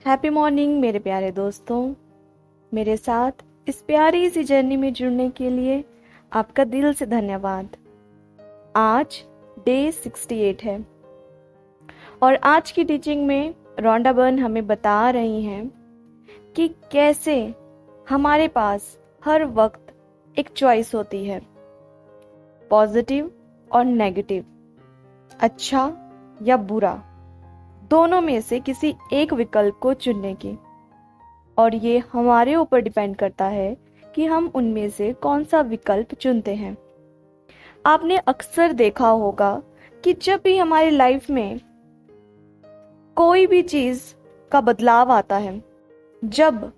Happy morning मेरे प्यारे दोस्तों। मेरे साथ इस प्यारी सी जर्नी में जुड़ने के लिए आपका दिल से धन्यवाद। आज डे 68 है और आज की टीचिंग में रोंडा बर्न हमें बता रही हैं कि कैसे हमारे पास हर वक्त एक चॉइस होती है, पॉजिटिव और नेगेटिव, अच्छा या बुरा, दोनों में से किसी एक विकल्प को चुनने की। और ये हमारे ऊपर डिपेंड करता है कि हम उनमें से कौन सा विकल्प चुनते हैं। आपने अक्सर देखा होगा कि जब भी हमारी लाइफ में कोई भी चीज का बदलाव आता है, जब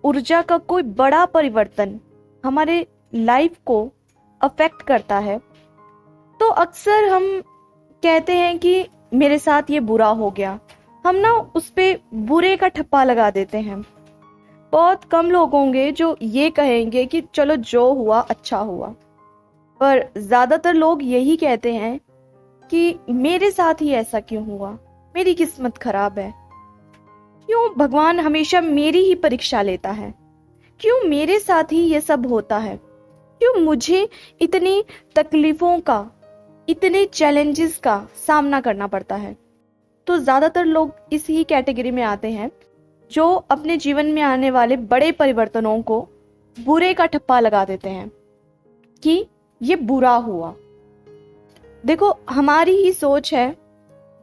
ऊर्जा का कोई बड़ा परिवर्तन हमारे लाइफ को अफेक्ट करता है, तो अक्सर हम कहते हैं कि मेरे साथ ये बुरा हो गया। हम ना उस पे बुरे का ठप्पा लगा देते हैं। बहुत कम लोग होंगे जो ये कहेंगे कि चलो जो हुआ अच्छा हुआ, पर ज्यादातर लोग यही कहते हैं कि मेरे साथ ही ऐसा क्यों हुआ, मेरी किस्मत खराब है, क्यों भगवान हमेशा मेरी ही परीक्षा लेता है, क्यों मेरे साथ ही ये सब होता है, क्यों मुझे इतनी तकलीफों का, इतने चैलेंजेस का सामना करना पड़ता है। तो ज्यादातर लोग इस ही कैटेगरी में आते हैं जो अपने जीवन में आने वाले बड़े परिवर्तनों को बुरे का ठप्पा लगा देते हैं कि ये बुरा हुआ। देखो, हमारी ही सोच है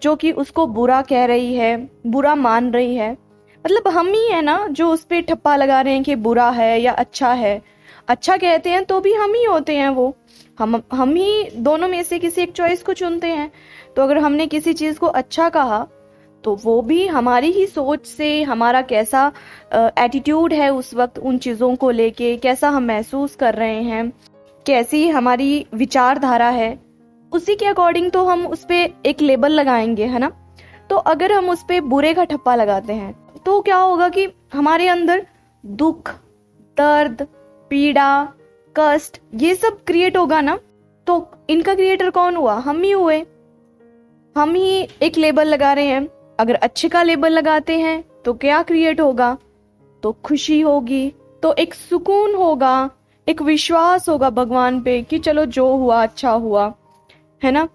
जो कि उसको बुरा कह रही है, बुरा मान रही है। मतलब हम ही है ना जो उस पे ठप्पा लगा रहे हैं कि बुरा है या अच्छा है। अच्छा कहते हैं तो भी हम ही होते हैं, वो हम ही दोनों में से किसी एक चॉइस को चुनते हैं। तो अगर हमने किसी चीज को अच्छा कहा तो वो भी हमारी ही सोच से, हमारा कैसा एटीट्यूड है उस वक्त उन चीजों को लेके, कैसा हम महसूस कर रहे हैं, कैसी हमारी विचारधारा है, उसी के अकॉर्डिंग तो हम उस पे एक लेबल लगाएंगे, है ना। तो अगर हम उस पे बुरे का ठप्पा लगाते हैं तो क्या होगा कि हमारे अंदर दुख, दर्द, पीड़ा, कष्ट, ये सब क्रिएट होगा ना। तो इनका क्रिएटर कौन हुआ? हम ही हुए। हम ही एक लेबल लगा रहे हैं। अगर अच्छे का लेबल लगाते हैं तो क्या क्रिएट होगा? तो खुशी होगी, तो एक सुकून होगा, एक विश्वास होगा भगवान पे कि चलो जो हुआ अच्छा हुआ, है ना।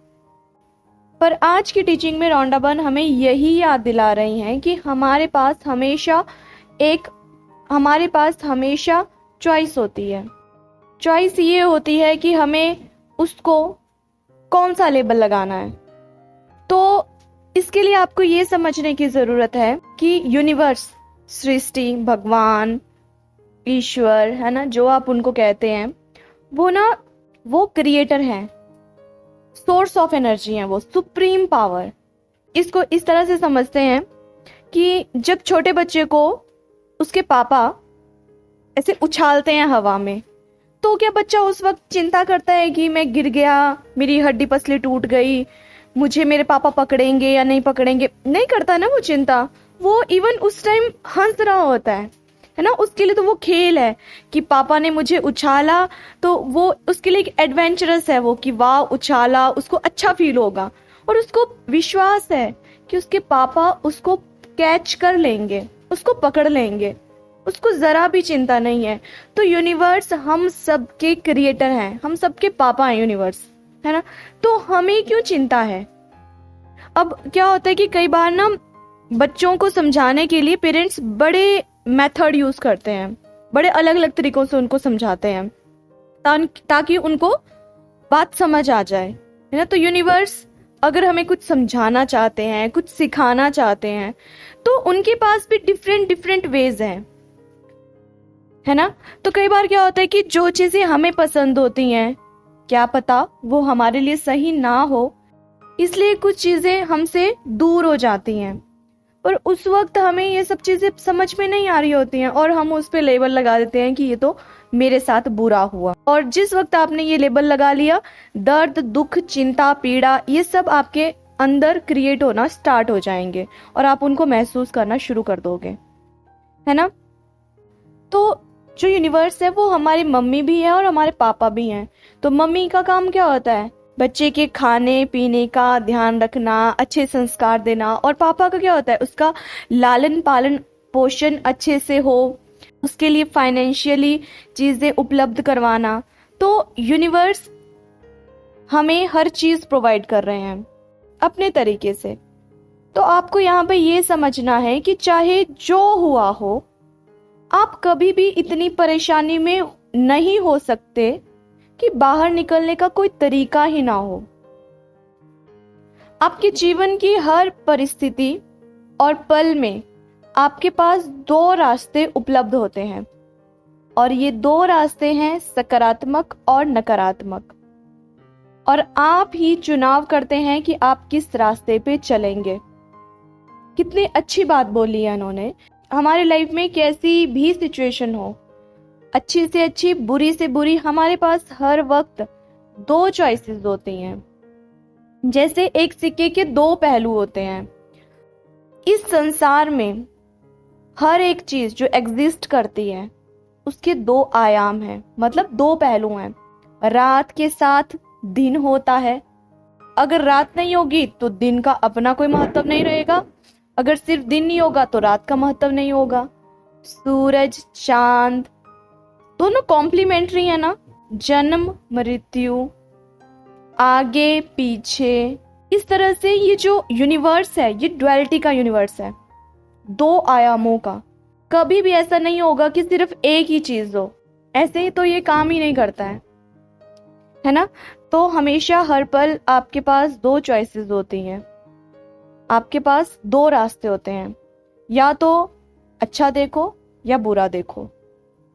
पर आज की टीचिंग में रोंडा बर्न हमें यही याद दिला रही हैं कि हमारे पास हमेशा चॉइस होती है। चॉइस ये होती है कि हमें उसको कौन सा लेबल लगाना है। तो इसके लिए आपको ये समझने की जरूरत है कि यूनिवर्स, सृष्टि, भगवान, ईश्वर, है ना, जो आप उनको कहते हैं, वो क्रिएटर हैं, सोर्स ऑफ एनर्जी है, वो सुप्रीम पावर। इसको इस तरह से समझते हैं कि जब छोटे बच्चे को उसके पापा ऐसे उछालते हैं हवा में, तो क्या बच्चा उस वक्त चिंता करता है कि मैं गिर गया, मेरी हड्डी पसली टूट गई, मुझे मेरे पापा पकड़ेंगे या नहीं पकड़ेंगे? नहीं करता ना वो चिंता। वो इवन उस टाइम हंस रहा होता है ना। उसके लिए तो वो खेल है कि पापा ने मुझे उछाला, तो वो उसके लिए एक एडवेंचरस है वो कि वाह उछाला, उसको अच्छा फील होगा। और उसको विश्वास है कि उसके पापा उसको कैच कर लेंगे, उसको पकड़ लेंगे, उसको जरा भी चिंता नहीं है। तो यूनिवर्स हम सबके क्रिएटर हैं, हम सबके पापा हैं यूनिवर्स, है ना। तो हमें क्यों चिंता है? अब क्या होता है कि कई बार ना बच्चों को समझाने के लिए पेरेंट्स बड़े मेथड यूज करते हैं, बड़े अलग अलग तरीकों से उनको समझाते हैं ताकि उनको बात समझ आ जाए, है ना। तो यूनिवर्स अगर हमें कुछ समझाना चाहते हैं, कुछ सिखाना चाहते हैं, तो उनके पास भी डिफरेंट वेज हैं, है ना। तो कई बार क्या होता है कि जो चीजें हमें पसंद होती हैं, क्या पता वो हमारे लिए सही ना हो, इसलिए कुछ चीजें हमसे दूर हो जाती हैं। पर उस वक्त हमें ये सब चीजें समझ में नहीं आ रही होती हैं और हम उस पे लेबल लगा देते हैं कि ये तो मेरे साथ बुरा हुआ। और जिस वक्त आपने ये लेबल लगा लिया, दर्द, दुख, चिंता, पीड़ा, ये सब आपके अंदर क्रिएट होना स्टार्ट हो जाएंगे और आप उनको महसूस करना शुरू कर दोगे, है ना। तो जो यूनिवर्स है वो हमारी मम्मी भी है और हमारे पापा भी हैं। तो मम्मी का काम क्या होता है? बच्चे के खाने पीने का ध्यान रखना, अच्छे संस्कार देना। और पापा का क्या होता है? उसका लालन पालन पोषण अच्छे से हो, उसके लिए फाइनेंशियली चीज़ें उपलब्ध करवाना। तो यूनिवर्स हमें हर चीज़ प्रोवाइड कर रहे हैं अपने तरीके से। तो आपको यहाँ पे ये समझना है कि चाहे जो हुआ हो, आप कभी भी इतनी परेशानी में नहीं हो सकते कि बाहर निकलने का कोई तरीका ही ना हो। आपके जीवन की हर परिस्थिति और पल में आपके पास दो रास्ते उपलब्ध होते हैं, और ये दो रास्ते हैं सकारात्मक और नकारात्मक, और आप ही चुनाव करते हैं कि आप किस रास्ते पे चलेंगे। कितनी अच्छी बात बोली है उन्होंने। हमारे लाइफ में कैसी भी सिचुएशन हो, अच्छी से अच्छी, बुरी से बुरी, हमारे पास हर वक्त दो चॉइसेस होती हैं। जैसे एक सिक्के के दो पहलू होते हैं। इस संसार में हर एक चीज जो एग्जिस्ट करती है उसके दो आयाम हैं, मतलब दो पहलू हैं। रात के साथ दिन होता है। अगर रात नहीं होगी तो दिन का अपना कोई महत्व नहीं रहेगा, अगर सिर्फ दिन नहीं होगा तो रात का महत्व नहीं होगा। सूरज, चांद दोनों कॉम्प्लीमेंट्री है ना। जन्म, मृत्यु, आगे पीछे, इस तरह से ये जो यूनिवर्स है ये ड्युअलिटी का यूनिवर्स है, दो आयामों का। कभी भी ऐसा नहीं होगा कि सिर्फ एक ही चीज हो, ऐसे ही तो ये काम ही नहीं करता है ना। तो हमेशा हर पल आपके पास दो चॉइसेस होती हैं, आपके पास दो रास्ते होते हैं। या तो अच्छा देखो या बुरा देखो,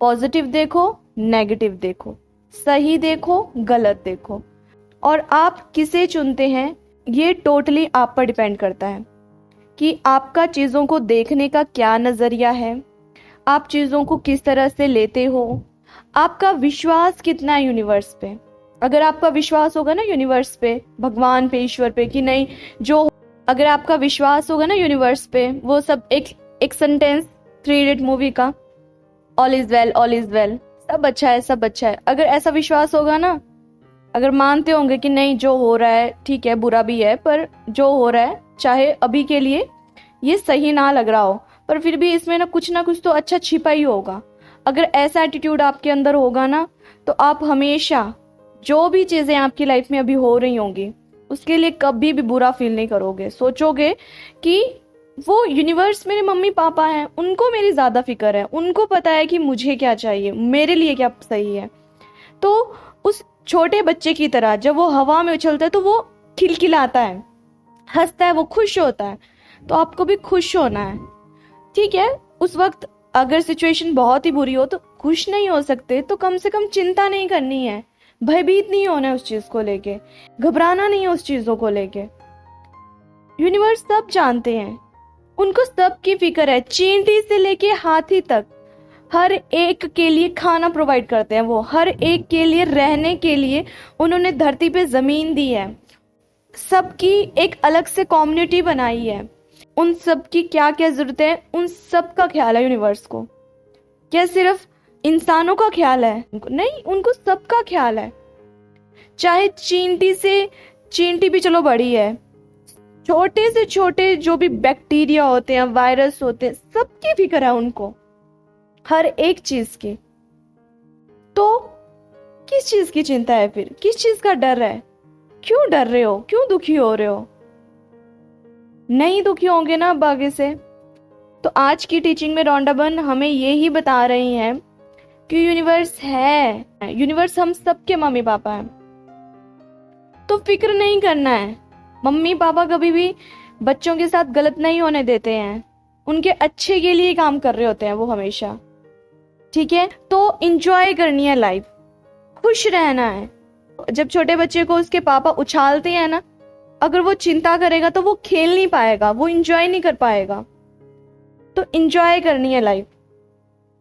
पॉजिटिव देखो, नेगेटिव देखो, सही देखो, गलत देखो। और आप किसे चुनते हैं ये टोटली आप पर डिपेंड करता है कि आपका चीज़ों को देखने का क्या नज़रिया है, आप चीज़ों को किस तरह से लेते हो, आपका विश्वास कितना है यूनिवर्स पे। अगर आपका विश्वास होगा ना यूनिवर्स पे, भगवान पे, ईश्वर पे, कि नहीं जो, अगर आपका विश्वास होगा ना यूनिवर्स पे, वो सब एक सेंटेंस 3 इडियट मूवी का, all is well, all is well, सब अच्छा है, सब अच्छा है। अगर ऐसा विश्वास होगा ना, अगर मानते होंगे कि नहीं जो हो रहा है ठीक है, बुरा भी है, पर जो हो रहा है चाहे अभी के लिए ये सही ना लग रहा हो, पर फिर भी इसमें ना कुछ तो अच्छा छिपा ही होगा। अगर ऐसा एटीट्यूड आपके अंदर होगा ना, तो आप हमेशा जो भी चीजें आपकी लाइफ में अभी हो रही होंगी उसके लिए कभी भी बुरा फील नहीं करोगे। सोचोगे कि वो यूनिवर्स मेरे मम्मी पापा हैं, उनको मेरी ज्यादा फिक्र है, उनको पता है कि मुझे क्या चाहिए, मेरे लिए क्या सही है। तो उस छोटे बच्चे की तरह जब वो हवा में उछलता है तो वो खिलखिलाता है, हंसता है, वो खुश होता है। तो आपको भी खुश होना है, ठीक है। उस वक्त अगर सिचुएशन बहुत ही बुरी हो तो खुश नहीं हो सकते, तो कम से कम चिंता नहीं करनी है, भयभीत नहीं होना है उस चीज को लेके, घबराना नहीं है उस चीजों को लेके। यूनिवर्स सब जानते हैं, उनको सब की फिक्र है, चींटी से लेके हाथी तक हर एक के लिए खाना प्रोवाइड करते हैं। वो हर एक के लिए रहने के लिए उन्होंने धरती पे जमीन दी है, सबकी एक अलग से कम्युनिटी बनाई है, उन सब की क्या क्या जरूरत है उन सब का ख्याल है यूनिवर्स को। क्या सिर्फ इंसानों का ख्याल है? नहीं, उनको सबका ख्याल है। चाहे चींटी भी चलो बड़ी है, छोटे से छोटे जो भी बैक्टीरिया होते हैं, वायरस होते हैं, सबकी फिक्र है उनको, हर एक चीज की। तो किस चीज की चिंता है फिर? किस चीज का डर है? क्यों डर रहे हो? क्यों दुखी हो रहे हो? नहीं दुखी होंगे ना अब आगे से। तो आज की टीचिंग में रॉन्डाबर्न हमें ये ही बता रही हैं कि यूनिवर्स है, यूनिवर्स हम सबके मम्मी पापा हैं, तो फिक्र नहीं करना है। मम्मी पापा कभी भी बच्चों के साथ गलत नहीं होने देते हैं, उनके अच्छे के लिए काम कर रहे होते हैं वो हमेशा, ठीक है। तो इंजॉय करनी है लाइफ, खुश रहना है। जब छोटे बच्चे को उसके पापा उछालते हैं ना, अगर वो चिंता करेगा तो वो खेल नहीं पाएगा, वो इंजॉय नहीं कर पाएगा। तो इंजॉय करनी है लाइफ,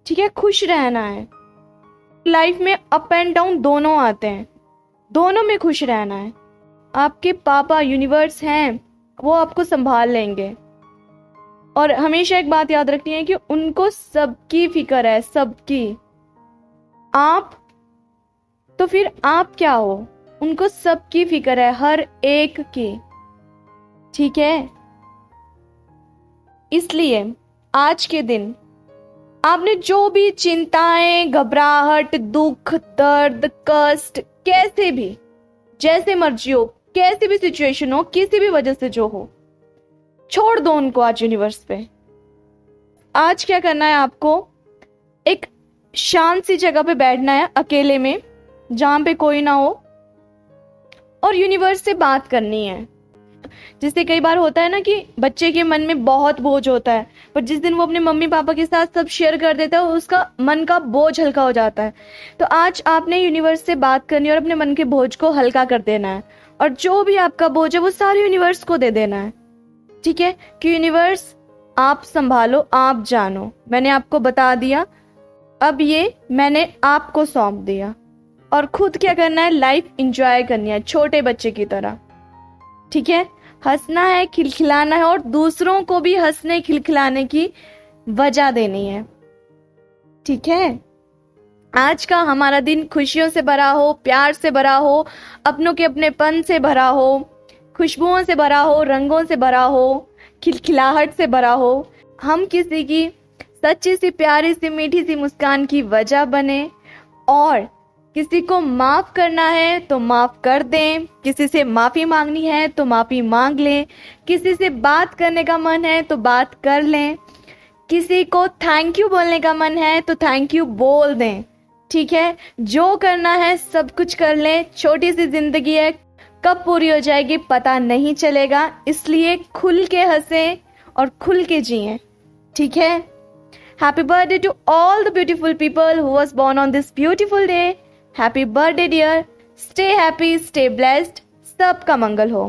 ठीक है, खुश रहना है। लाइफ में अप एंड डाउन दोनों आते हैं, दोनों में खुश रहना है। आपके पापा यूनिवर्स हैं, वो आपको संभाल लेंगे। और हमेशा एक बात याद रखनी है कि उनको सबकी फिक्र है, सबकी। आप तो फिर आप क्या हो? उनको सबकी फिक्र है, हर एक की, ठीक है। इसलिए आज के दिन आपने जो भी चिंताएं, घबराहट, दुख, दर्द, कष्ट, कैसे भी, जैसे मर्जी हो, कैसी भी सिचुएशन हो, किसी भी वजह से जो हो, छोड़ दो उनको आज यूनिवर्स पे। आज क्या करना है आपको, एक शांत सी जगह पे बैठना है, अकेले में, जहां पे कोई ना हो, और यूनिवर्स से बात करनी है। जिससे कई बार होता है ना कि बच्चे के मन में बहुत बोझ होता है, पर जिस दिन वो अपने मम्मी पापा के साथ सब शेयर कर देता है, उसका मन का बोझ हल्का हो जाता है। तो आज आपने यूनिवर्स से बात करनी है और अपने मन के बोझ को हल्का कर देना है, और जो भी आपका बोझ है वो सारे यूनिवर्स को दे देना है। ठीक है, कि यूनिवर्स आप संभालो, आप जानो, मैंने आपको बता दिया, अब ये मैंने आपको सौंप दिया। और खुद क्या करना है, लाइफ एंजॉय करनी है छोटे बच्चे की तरह। ठीक है, हंसना है, खिलखिलाना है, और दूसरों को भी हंसने खिलखिलाने की वजह देनी है। ठीक है, आज का हमारा दिन खुशियों से भरा हो, प्यार से भरा हो, अपनों के अपनेपन से भरा हो, खुशबुओं से भरा हो, रंगों से भरा हो, खिलखिलाहट से भरा हो। हम किसी की सच्ची सी, प्यारी सी, मीठी सी मुस्कान की वजह बने, और किसी को माफ करना है तो माफ कर दें, किसी से माफी मांगनी है तो माफी मांग लें, किसी से बात करने का मन है तो बात कर लें, किसी को थैंक यू बोलने का मन है तो थैंक यू बोल दें। ठीक है, जो करना है सब कुछ कर लें। छोटी सी जिंदगी है, कब पूरी हो जाएगी पता नहीं चलेगा, इसलिए खुल के हंसें और खुल के जिएं। ठीक है, happy birthday to all the beautiful people who was born on this beautiful day. Happy birthday dear, stay happy, stay blessed, सबका मंगल हो।